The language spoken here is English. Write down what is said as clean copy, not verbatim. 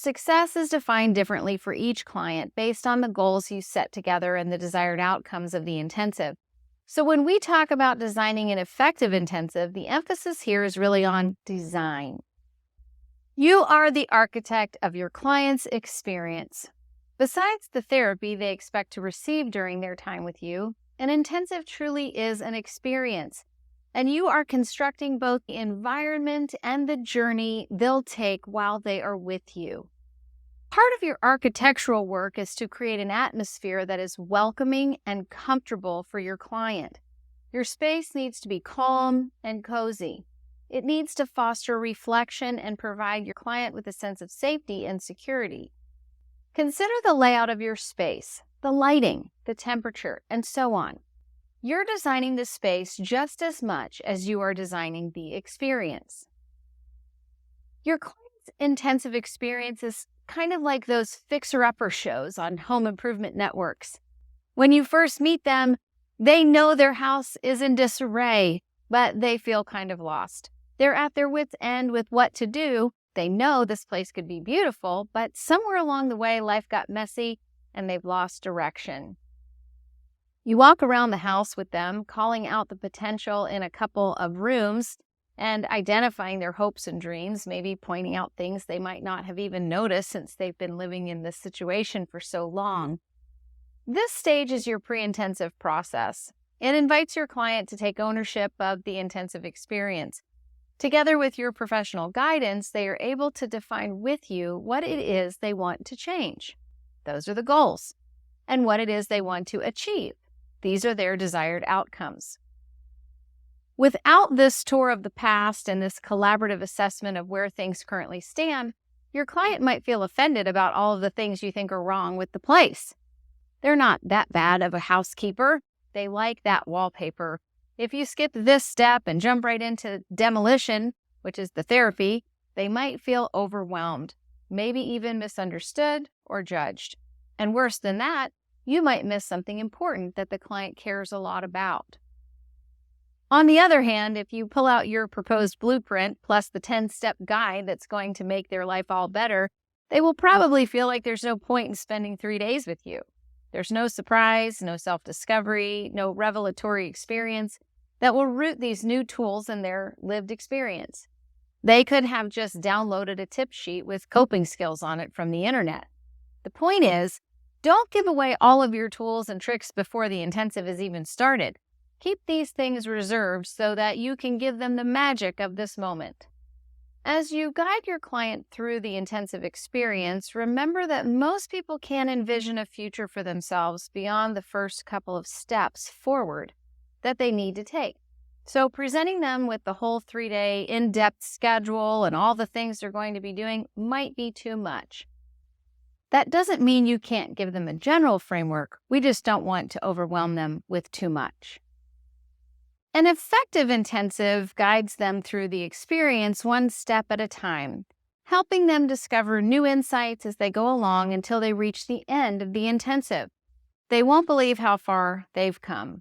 Success is defined differently for each client based on the goals you set together and the desired outcomes of the intensive. So when we talk about designing an effective intensive, the emphasis here is really on design. You are the architect of your client's experience. Besides the therapy they expect to receive during their time with you, an intensive truly is an experience, and you are constructing both the environment and the journey they'll take while they are with you. Part of your architectural work is to create an atmosphere that is welcoming and comfortable for your client. Your space needs to be calm and cozy. It needs to foster reflection and provide your client with a sense of safety and security. Consider the layout of your space, the lighting, the temperature, and so on. You're designing the space just as much as you are designing the experience. Your client's intensive experience is kind of like those fixer-upper shows on home improvement networks. When you first meet them, they know their house is in disarray, but they feel kind of lost. They're at their wits' end with what to do. They know this place could be beautiful, but somewhere along the way, life got messy and they've lost direction. You walk around the house with them, calling out the potential in a couple of rooms and identifying their hopes and dreams, maybe pointing out things they might not have even noticed since they've been living in this situation for so long. This stage is your pre-intensive process. It invites your client to take ownership of the intensive experience. Together with your professional guidance, they are able to define with you what it is they want to change. Those are the goals. And what it is they want to achieve. These are their desired outcomes. Without this tour of the past and this collaborative assessment of where things currently stand, your client might feel offended about all of the things you think are wrong with the place. They're not that bad of a housekeeper. They like that wallpaper. If you skip this step and jump right into demolition, which is the therapy, they might feel overwhelmed, maybe even misunderstood or judged. And worse than that, you might miss something important that the client cares a lot about. On the other hand, if you pull out your proposed blueprint plus the 10-step guide that's going to make their life all better, they will probably feel like there's no point in spending 3 days with you. There's no surprise, no self-discovery, no revelatory experience that will root these new tools in their lived experience. They could have just downloaded a tip sheet with coping skills on it from the internet. The point is, don't give away all of your tools and tricks before the intensive is even started. Keep these things reserved so that you can give them the magic of this moment. As you guide your client through the intensive experience, remember that most people can't envision a future for themselves beyond the first couple of steps forward that they need to take. So presenting them with the whole 3-day in-depth schedule and all the things they're going to be doing might be too much. That doesn't mean you can't give them a general framework. We just don't want to overwhelm them with too much. An effective intensive guides them through the experience one step at a time, helping them discover new insights as they go along until they reach the end of the intensive. They won't believe how far they've come.